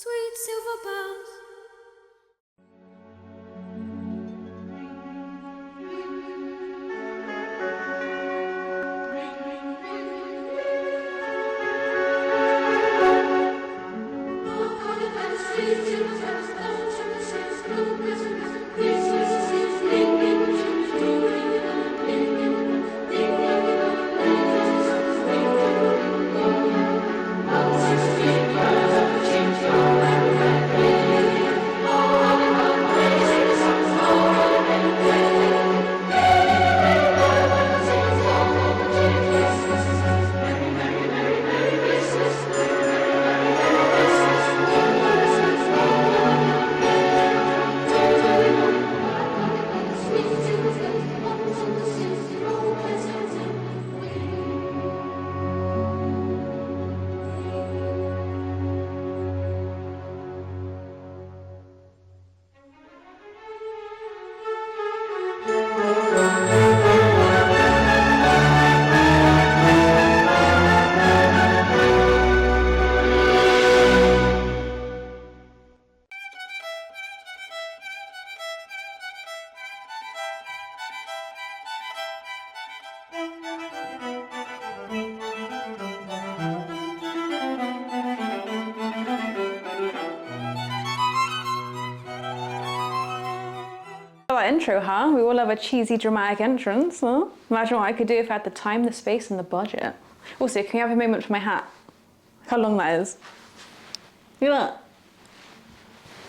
sweet silver bells. That intro, huh? We all love a cheesy, dramatic entrance, huh? Imagine what I could do if I had the time, the space, and the budget. Also, can we have a moment for my hat? How long that is. Look at that.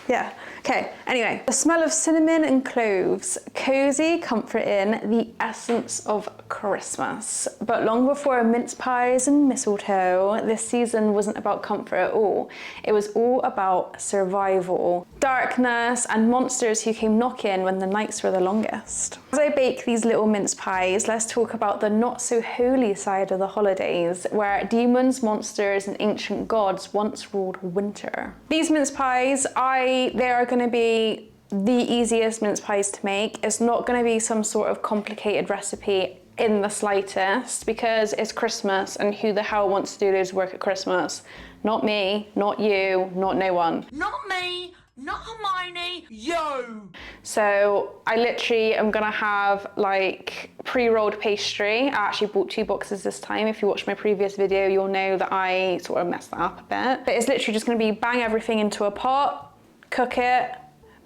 Yeah. Okay, anyway, the smell of cinnamon and cloves, cozy, comforting, the essence of Christmas. But long before mince pies and mistletoe, this season wasn't about comfort at all. It was all about survival, darkness, and monsters who came knocking when the nights were the longest. As I bake these little mince pies, let's talk about the not so holy side of the holidays, where demons, monsters, and ancient gods once ruled winter. These mince pies, they are going to be the easiest mince pies to make. It's not going to be some sort of complicated recipe in the slightest, because it's Christmas, and who the hell wants to do loads of work at Christmas? Not me, not you, not no one. Not me, not Hermione, you! So I literally am gonna have like pre-rolled pastry. I actually bought 2 boxes this time. If you watched my previous video, you'll know that I sort of messed that up a bit. But it's literally just gonna be bang everything into a pot, cook it,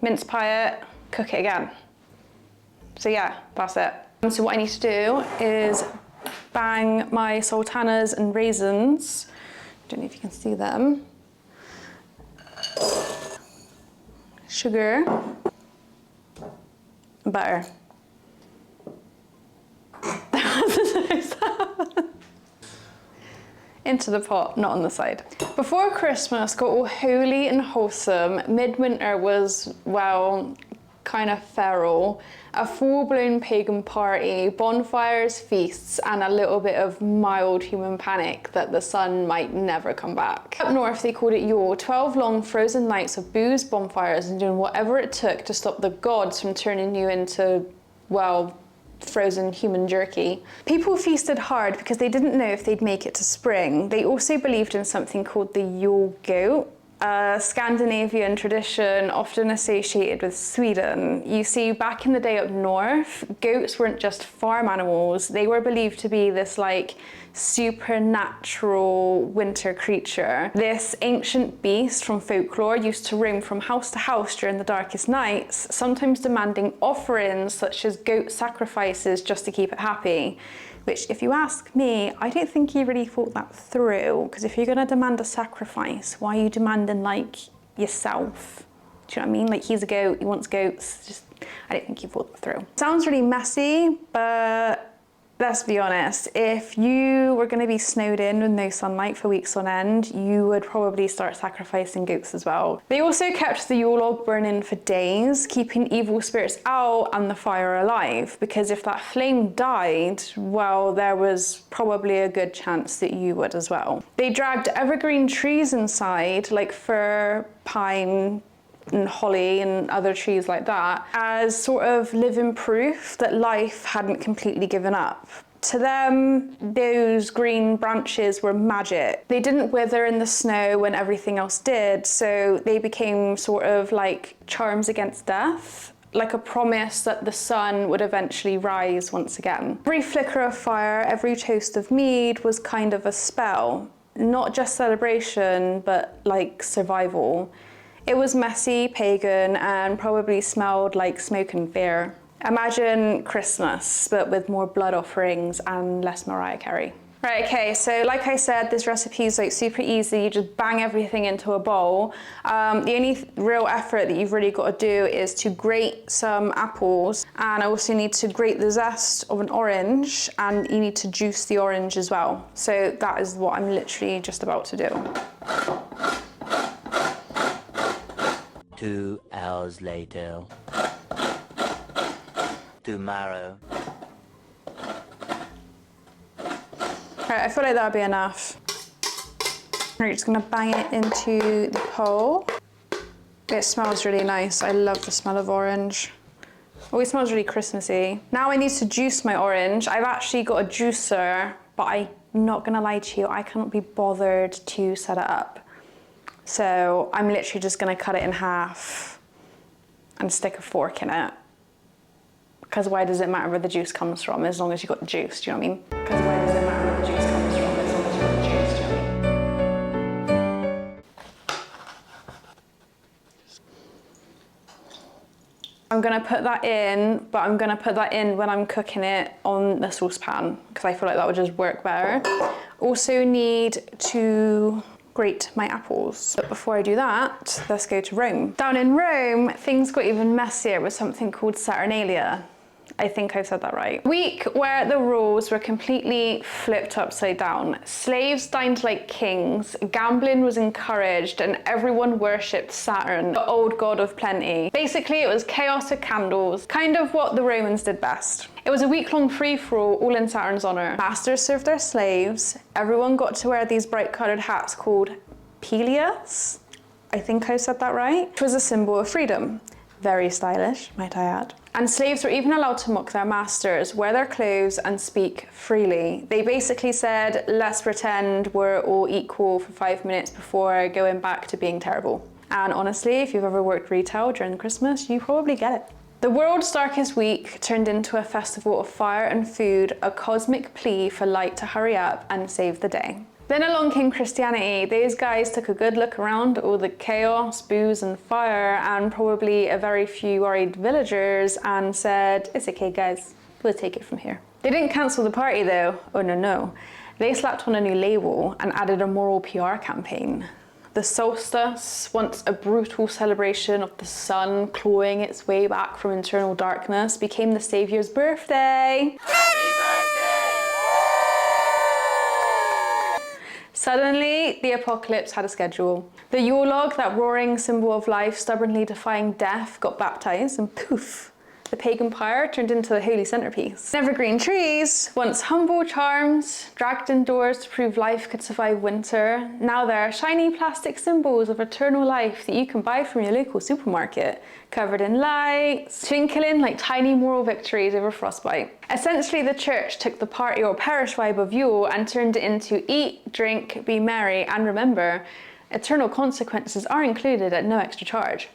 mince pie it, cook it again. So yeah, that's it. And so what I need to do is bang my sultanas and raisins. Don't know if you can see them. Sugar, butter. Into the pot, not on the side. Before Christmas got all holy and wholesome, midwinter was, well, kind of feral. A full-blown pagan party, bonfires, feasts, and a little bit of mild human panic that the sun might never come back. Up north they called it Yule, 12 long frozen nights of booze, bonfires, and doing whatever it took to stop the gods from turning you into, well, frozen human jerky. People feasted hard because they didn't know if they'd make it to spring. They also believed in something called the Yule goat, a Scandinavian tradition often associated with Sweden. You see, back in the day up north, goats weren't just farm animals. They were believed to be this like supernatural winter creature. This ancient beast from folklore used to roam from house to house during the darkest nights, sometimes demanding offerings such as goat sacrifices just to keep it happy. Which, if you ask me, I don't think he really thought that through, because if you're gonna demand a sacrifice, why are you demanding like yourself? Do you know what I mean? Like, he's a goat, he wants goats. Just, I don't think he thought that through. Sounds really messy, but let's be honest, if you were going to be snowed in with no sunlight for weeks on end, you would probably start sacrificing goats as well. They also kept the Yule log burning for days, keeping evil spirits out and the fire alive, because if that flame died, well, there was probably a good chance that you would as well. They dragged evergreen trees inside, like fir, pine, and holly and other trees like that, as sort of living proof that life hadn't completely given up. To them, those green branches were magic. They didn't wither in the snow when everything else did, so they became sort of like charms against death, like a promise that the sun would eventually rise once again. Every flicker of fire, every toast of mead was kind of a spell. Not just celebration, but like survival. It was messy, pagan, and probably smelled like smoke and fear. Imagine Christmas, but with more blood offerings and less Mariah Carey. Right, okay, so like I said, this recipe is like super easy. You just bang everything into a bowl. The only real effort that you've really got to do is to grate some apples, and I also need to grate the zest of an orange, and you need to juice the orange as well. So that is what I'm literally just about to do. 2 hours later. Tomorrow. Right, I feel like that'll be enough. Right, just gonna bang it into the bowl. It smells really nice. I love the smell of orange. Always smells really Christmassy. Now I need to juice my orange. I've actually got a juicer, but I'm not gonna lie to you, I cannot be bothered to set it up. So I'm literally just gonna cut it in half and stick a fork in it. Because why does it matter where the juice comes from as long as you've got the juice, do you know what I mean? Because why does it matter where the juice comes from as long as you've got the juice, do you know what I mean? I'm gonna put that in, but I'm gonna put that in when I'm cooking it on the saucepan, because I feel like that would just work better. Also need to grate my apples. But before I do that, let's go to Rome. Down in Rome, things got even messier with something called Saturnalia. I think I've said that right. A week where the rules were completely flipped upside down. Slaves dined like kings, gambling was encouraged, and everyone worshipped Saturn, the old god of plenty. Basically, it was chaos with candles, kind of what the Romans did best. It was a week-long free-for-all, all in Saturn's honor. Masters served their slaves, everyone got to wear these bright-colored hats called pileas. I think I said that right. Which was a symbol of freedom. Very stylish, might I add. And slaves were even allowed to mock their masters, wear their clothes, and speak freely. They basically said, let's pretend we're all equal for 5 minutes before going back to being terrible. And honestly, if you've ever worked retail during Christmas, you probably get it. The world's darkest week turned into a festival of fire and food, a cosmic plea for light to hurry up and save the day. Then along came Christianity. These guys took a good look around at all the chaos, booze and fire, and probably a very few worried villagers, and said, it's okay guys, we'll take it from here. They didn't cancel the party though, oh no. They slapped on a new label and added a moral PR campaign. The solstice, once a brutal celebration of the sun clawing its way back from eternal darkness, became the saviour's birthday. Suddenly, the apocalypse had a schedule. The Yule log, that roaring symbol of life stubbornly defying death, got baptized, and poof, the pagan pyre turned into the holy centerpiece. Evergreen trees, once humble charms, dragged indoors to prove life could survive winter, now they're shiny plastic symbols of eternal life that you can buy from your local supermarket, covered in lights, twinkling like tiny moral victories over frostbite. Essentially, the church took the party or parish vibe of Yule and turned it into eat, drink, be merry, and remember, eternal consequences are included at no extra charge.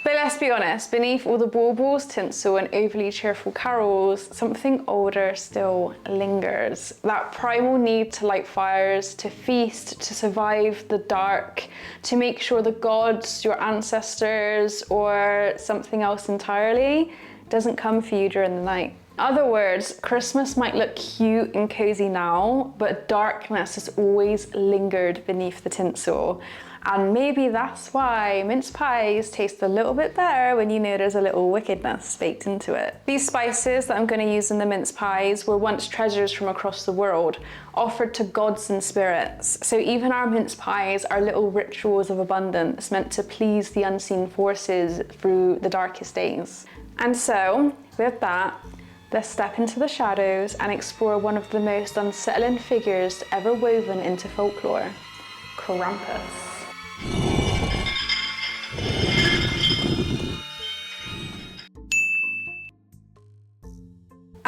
But let's be honest, beneath all the baubles, tinsel, and overly cheerful carols, something older still lingers. That primal need to light fires, to feast, to survive the dark, to make sure the gods, your ancestors, or something else entirely doesn't come for you during the night. In other words, Christmas might look cute and cozy now, but darkness has always lingered beneath the tinsel. And maybe that's why mince pies taste a little bit better when you know there's a little wickedness baked into it. These spices that I'm going to use in the mince pies were once treasures from across the world, offered to gods and spirits. So even our mince pies are little rituals of abundance meant to please the unseen forces through the darkest days. And so, with that, let's step into the shadows and explore one of the most unsettling figures ever woven into folklore, Krampus.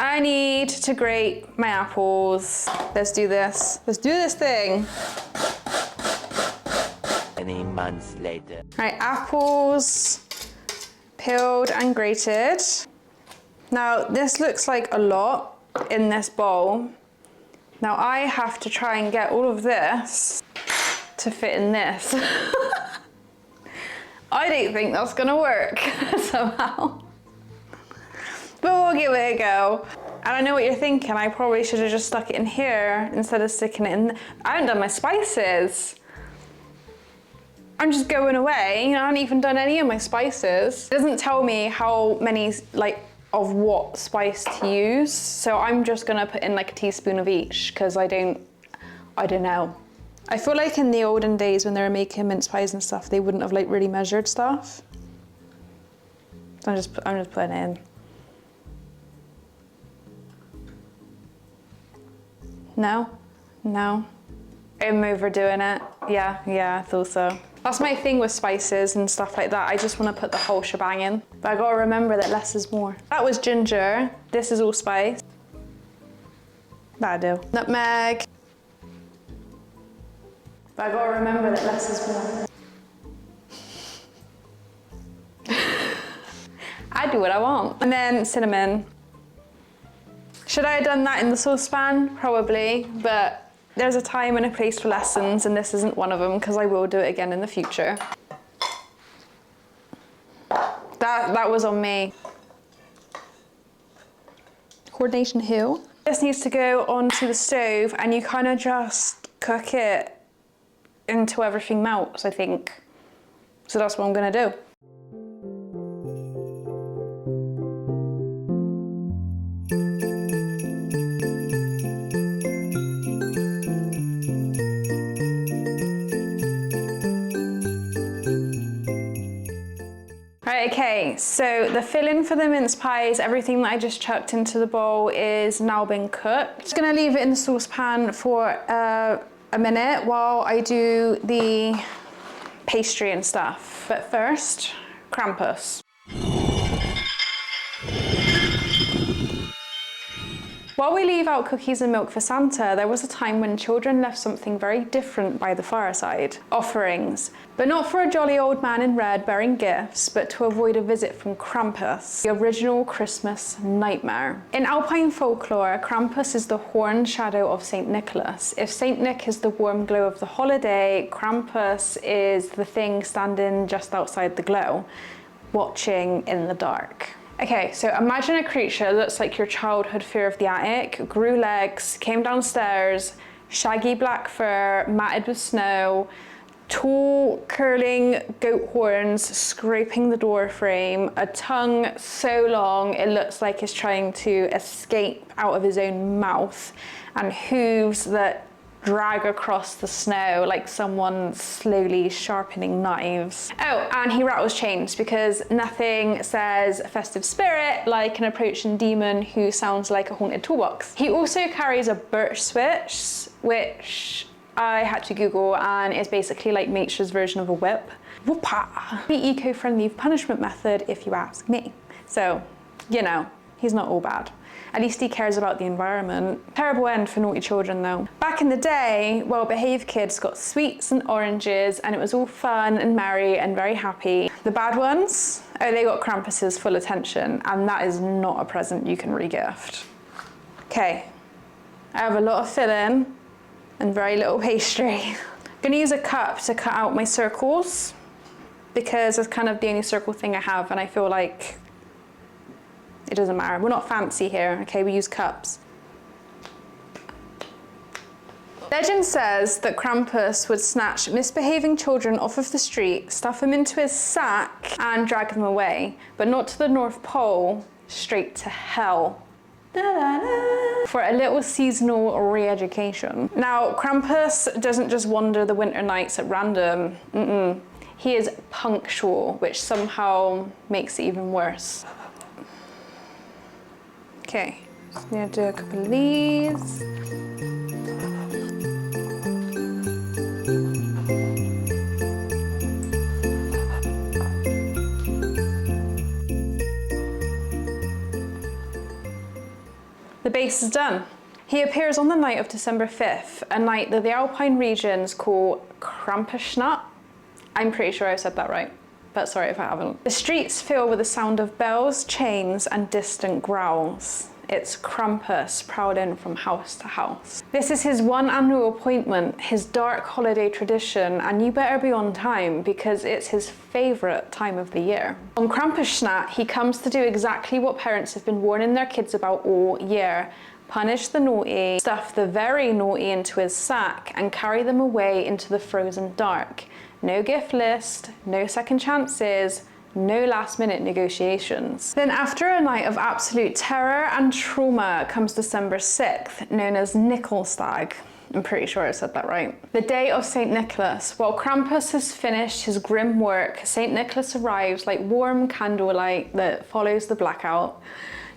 I need to grate my apples. Let's do this. Let's do this thing. Many months later. Right, apples peeled and grated. Now, this looks like a lot in this bowl. Now, I have to try and get all of this to fit in this. I don't think that's gonna work somehow. But we'll give it a go. And I know what you're thinking, I probably should have just stuck it in here instead of sticking it in. I haven't done my spices. I'm just going away, I haven't even done any of my spices. It doesn't tell me how many, like, of what spice to use. So I'm just gonna put in like a teaspoon of each because I don't know. I feel like in the olden days when they were making mince pies and stuff, they wouldn't have like really measured stuff. So I'm just putting it in. No, no. I'm overdoing it. Yeah, I thought so. That's my thing with spices and stuff like that. I just want to put the whole shebang in. But I gotta remember that less is more. That was ginger. This is allspice. That'll do. Nutmeg. But I gotta remember that less is more. I do what I want. And then cinnamon. Should I have done that in the saucepan? Probably, but there's a time and a place for lessons, and this isn't one of them because I will do it again in the future. That was on me. Coordination who? This needs to go onto the stove and you kind of just cook it until everything melts, I think. So that's what I'm gonna do. Right, okay, so the filling for the mince pies, everything that I just chucked into the bowl is now been cooked. Just gonna leave it in the saucepan for a minute while I do the pastry and stuff. But first, Krampus. While we leave out cookies and milk for Santa, there was a time when children left something very different by the fireside. Offerings. But not for a jolly old man in red bearing gifts, but to avoid a visit from Krampus, the original Christmas nightmare. In Alpine folklore, Krampus is the horned shadow of St. Nicholas. If St. Nick is the warm glow of the holiday, Krampus is the thing standing just outside the glow, watching in the dark. Okay, so imagine a creature that looks like your childhood fear of the attic, grew legs, came downstairs, shaggy black fur, matted with snow, tall curling goat horns scraping the door frame, a tongue so long it looks like it's trying to escape out of his own mouth, and hooves that drag across the snow like someone slowly sharpening knives. Oh, and he rattles chains because nothing says festive spirit like an approaching demon who sounds like a haunted toolbox. He also carries a birch switch, which I had to Google, and it's basically like nature's version of a whip. Whoopah! The eco-friendly punishment method, if you ask me. So, you know, he's not all bad. At least he cares about the environment. Terrible end for naughty children though. Back in the day, well-behaved kids got sweets and oranges and it was all fun and merry and very happy. The bad ones, oh, they got Krampus's full attention, and that is not a present you can re-gift. Okay, I have a lot of filling and very little pastry. I'm gonna use a cup to cut out my circles because it's kind of the only circle thing I have, and I feel like it doesn't matter. We're not fancy here, okay? We use cups. Legend says that Krampus would snatch misbehaving children off of the street, stuff them into his sack, and drag them away, but not to the North Pole, straight to hell. Da-da-da. For a little seasonal re-education. Now, Krampus doesn't just wander the winter nights at random. He is punctual, which somehow makes it even worse. Okay, just gonna do a couple of these. base is done. He appears on the night of December 5th, a night that the Alpine regions call Krampus. I'm pretty sure I said that right, but sorry if I haven't. The streets fill with the sound of bells, chains, and distant growls. It's Krampus prowling from house to house. This is his one annual appointment, his dark holiday tradition, and you better be on time because it's his favourite time of the year. On Krampusnacht, he comes to do exactly what parents have been warning their kids about all year. Punish the naughty, stuff the very naughty into his sack, and carry them away into the frozen dark. No gift list, no second chances, no last minute negotiations. Then after a night of absolute terror and trauma comes December 6th, known as Nickelstag. I'm pretty sure I said that right. The day of St. Nicholas. While Krampus has finished his grim work, St. Nicholas arrives like warm candlelight that follows the blackout.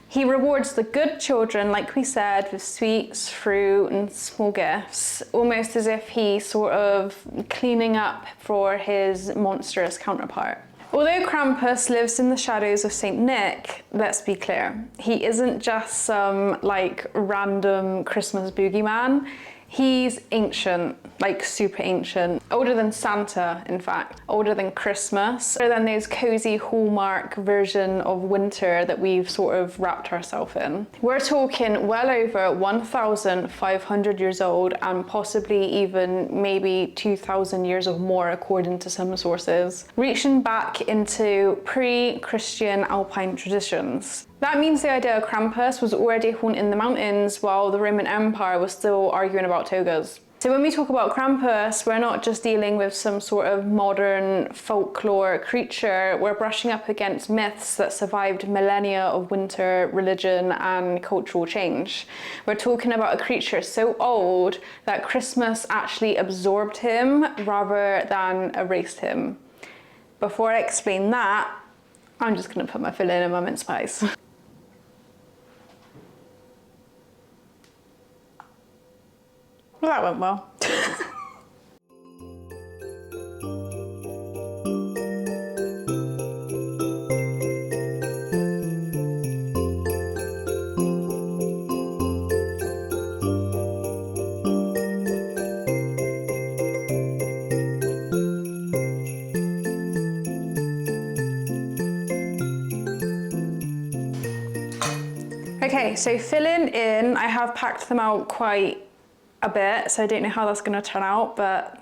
He rewards the good children, like we said, with sweets, fruit, and small gifts, almost as if he's sort of cleaning up for his monstrous counterpart. Although Krampus lives in the shadows of St. Nick, let's be clear, he isn't just some like random Christmas boogeyman. He's ancient, like super ancient, older than Santa, in fact, older than Christmas, older than those cozy hallmark version of winter that we've sort of wrapped ourselves in. We're talking well over 1,500 years old and possibly even maybe 2,000 years or more according to some sources, reaching back into pre-Christian Alpine traditions. That means the idea of Krampus was already haunting the mountains while the Roman Empire was still arguing about togas. So when we talk about Krampus, we're not just dealing with some sort of modern folklore creature, we're brushing up against myths that survived millennia of winter, religion, and cultural change. We're talking about a creature so old that Christmas actually absorbed him rather than erased him. Before I explain that, I'm just gonna put my filling in my mince pies. Well, that went well. Okay, so filling in, I have packed them out quite a bit, so I don't know how that's going to turn out, but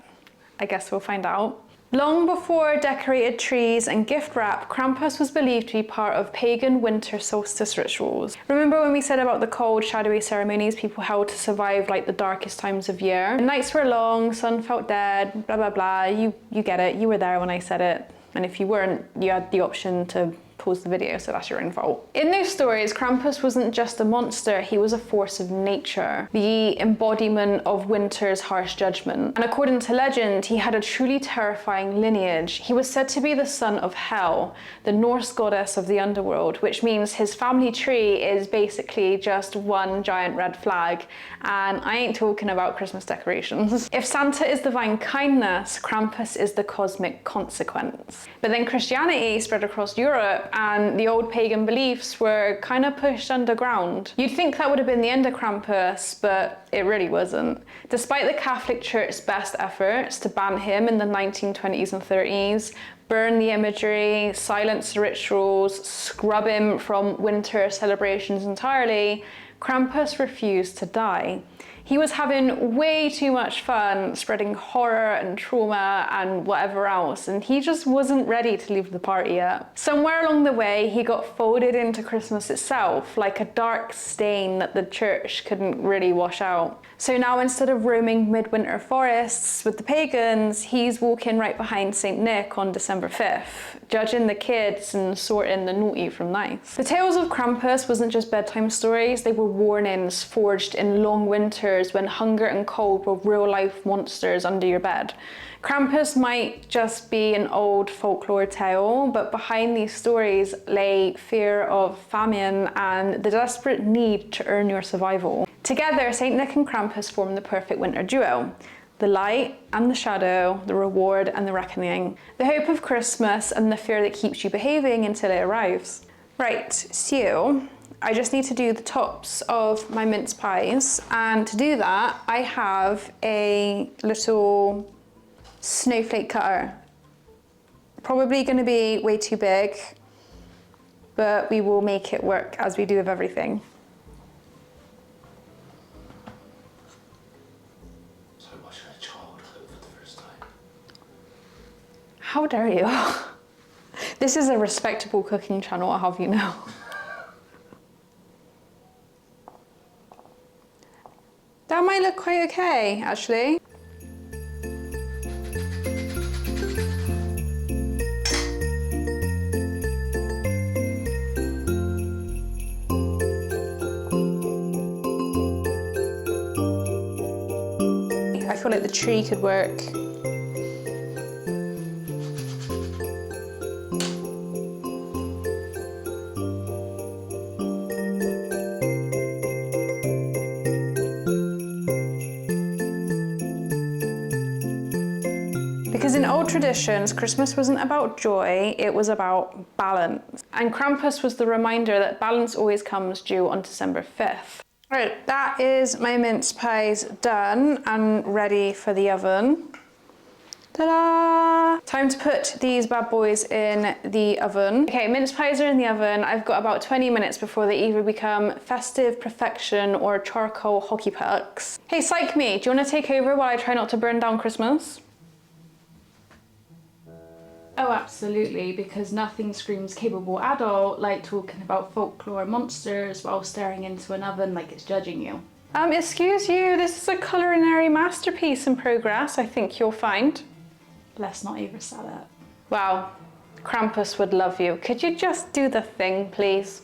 I guess we'll find out. Long before decorated trees and gift wrap, Krampus was believed to be part of pagan winter solstice rituals. Remember when we said about the cold, shadowy ceremonies people held to survive like the darkest times of year? The nights were long, sun felt dead, blah blah blah. You get it, you were there when I said it. And if you weren't, you had the option to pause the video, so that's your own fault. In those stories, Krampus wasn't just a monster, he was a force of nature, the embodiment of winter's harsh judgment. And according to legend, he had a truly terrifying lineage. He was said to be the son of Hel, the Norse goddess of the underworld, which means his family tree is basically just one giant red flag. And I ain't talking about Christmas decorations. If Santa is divine kindness, Krampus is the cosmic consequence. But then Christianity spread across Europe and the old pagan beliefs were kind of pushed underground. You'd think that would have been the end of Krampus, but it really wasn't. Despite the Catholic Church's best efforts to ban him in the 1920s and 30s, burn the imagery, silence the rituals, scrub him from winter celebrations entirely, Krampus refused to die. He was having way too much fun spreading horror and trauma and whatever else, and he just wasn't ready to leave the party yet. Somewhere along the way, he got folded into Christmas itself, like a dark stain that the church couldn't really wash out. So now instead of roaming midwinter forests with the pagans, he's walking right behind St. Nick on December 5th, judging the kids and sorting the naughty from nice. The tales of Krampus wasn't just bedtime stories, they were warnings forged in long winters when hunger and cold were real-life monsters under your bed. Krampus might just be an old folklore tale, but behind these stories lay fear of famine and the desperate need to earn your survival. Together, St. Nick and Krampus form the perfect winter duo. The light and the shadow, the reward and the reckoning, the hope of Christmas and the fear that keeps you behaving until it arrives. Right, so I just need to do the tops of my mince pies. And to do that, I have a little snowflake cutter. Probably gonna be way too big, but we will make it work as we do with everything. So watching a child cook for the first time. How dare you? This is a respectable cooking channel, I'll have you know. That might look quite okay, actually. I feel like the tree could work. Because in old traditions, Christmas wasn't about joy, it was about balance. And Krampus was the reminder that balance always comes due on December 5th. Right, that is my mince pies done and ready for the oven. Ta-da! Time to put these bad boys in the oven. Okay, mince pies are in the oven. I've got about 20 minutes before they either become festive perfection or charcoal hockey pucks. Hey, psych me, do you want to take over while I try not to burn down Christmas? Oh, absolutely, because nothing screams capable adult like talking about folklore monsters while staring into an oven like it's judging you. Excuse you, this is a culinary masterpiece in progress, I think you'll find. Let's not oversell it. Wow, Krampus would love you. Could you just do the thing, please?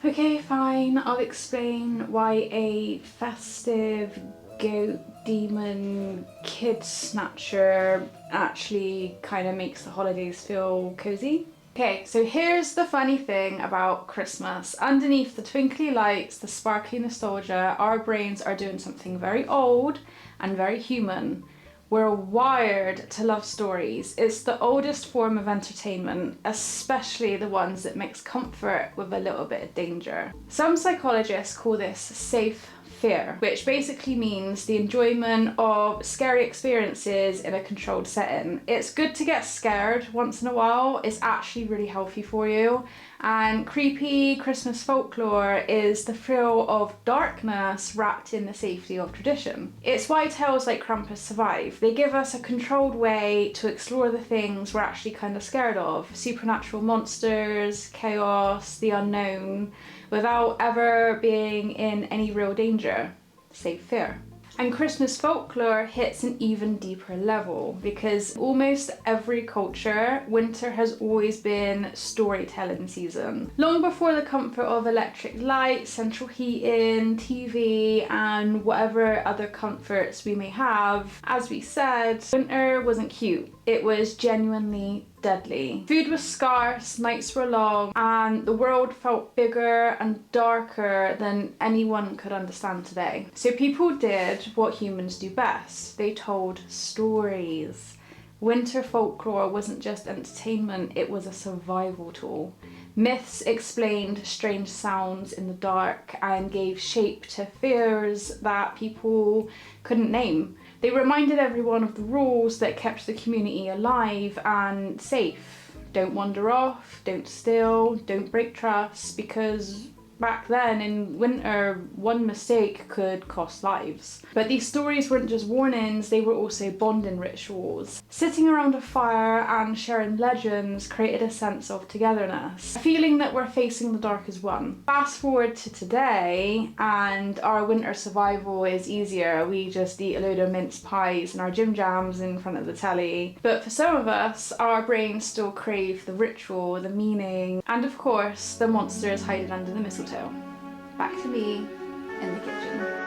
Okay, fine, I'll explain why a festive goat demon kid snatcher actually kind of makes the holidays feel cozy. Okay, so here's the funny thing about Christmas. Underneath the twinkly lights, the sparkly nostalgia, our brains are doing something very old and very human. We're wired to love stories. It's the oldest form of entertainment, especially the ones that mix comfort with a little bit of danger. Some psychologists call this safe fear, which basically means the enjoyment of scary experiences in a controlled setting. It's good to get scared once in a while. It's actually really healthy for you. And creepy Christmas folklore is the thrill of darkness wrapped in the safety of tradition. It's why tales like Krampus survive. They give us a controlled way to explore the things we're actually kind of scared of. Supernatural monsters, chaos, the unknown, without ever being in any real danger, save fear. And Christmas folklore hits an even deeper level because almost every culture, winter has always been storytelling season. Long before the comfort of electric light, central heating, TV, and whatever other comforts we may have, as we said, winter wasn't cute. It was genuinely deadly. Food was scarce, nights were long, and the world felt bigger and darker than anyone could understand today. So people did what humans do best. They told stories. Winter folklore wasn't just entertainment, it was a survival tool. Myths explained strange sounds in the dark and gave shape to fears that people couldn't name. They reminded everyone of the rules that kept the community alive and safe. Don't wander off, don't steal, don't break trust, because back then in winter, one mistake could cost lives. But these stories weren't just warnings, they were also bonding rituals. Sitting around a fire and sharing legends created a sense of togetherness, a feeling that we're facing the dark as one. Fast forward to today, and our winter survival is easier. We just eat a load of mince pies and our gym jams in front of the telly. But for some of us, our brains still crave the ritual, the meaning, and of course, the monsters hiding under the mistletoe. Back to me in the kitchen.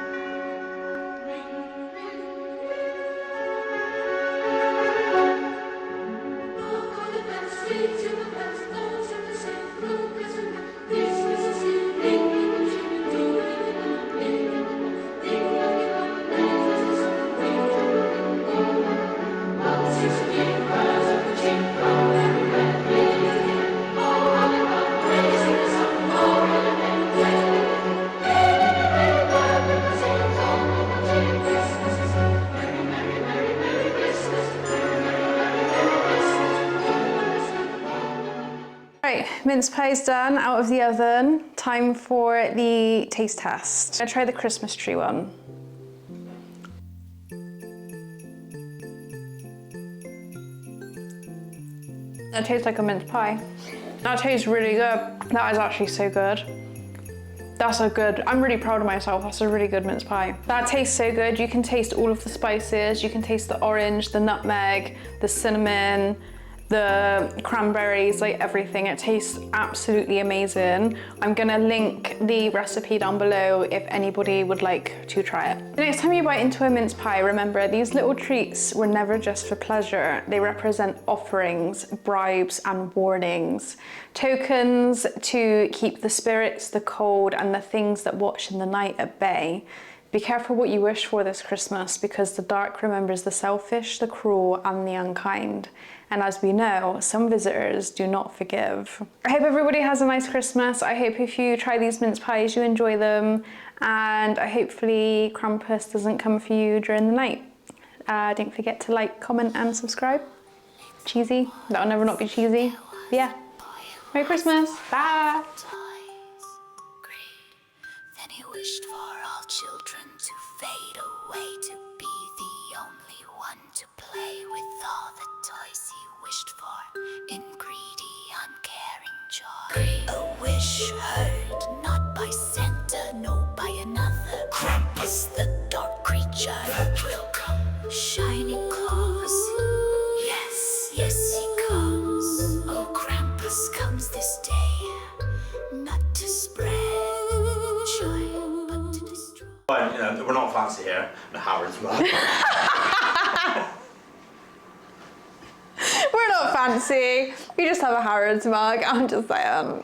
Right, mince pie's done, out of the oven. Time for the taste test. I'm gonna try the Christmas tree one. That tastes like a mince pie. That tastes really good. That is actually so good. That's a good, I'm really proud of myself. That's a really good mince pie. That tastes so good. You can taste all of the spices. You can taste the orange, the nutmeg, the cinnamon, the cranberries, like everything. It tastes absolutely amazing. I'm gonna link the recipe down below if anybody would like to try it. The next time you bite into a mince pie, remember these little treats were never just for pleasure. They represent offerings, bribes, and warnings. Tokens to keep the spirits, the cold, and the things that watch in the night at bay. Be careful what you wish for this Christmas, because the dark remembers the selfish, the cruel, and the unkind. And as we know, some visitors do not forgive. I hope everybody has a nice Christmas. I hope if you try these mince pies, you enjoy them. And hopefully Krampus doesn't come for you during the night. Don't forget to like, comment, and subscribe. Cheesy. That'll never not be cheesy. Yeah. Merry Christmas. Bye. Then he wished for all children to fade away, to be the only one to play with all the toys he wished for in greedy, uncaring joy. A wish heard not by Santa, no by another. Krampus, the dark creature, will come, shining claws. Yes, yes he comes. Oh, Krampus comes this day, not to spread joy, but to destroy. Well, you know, we're not fancy here. The Howard's well. We're not fancy. We just have a Harrods mug. I'm just saying.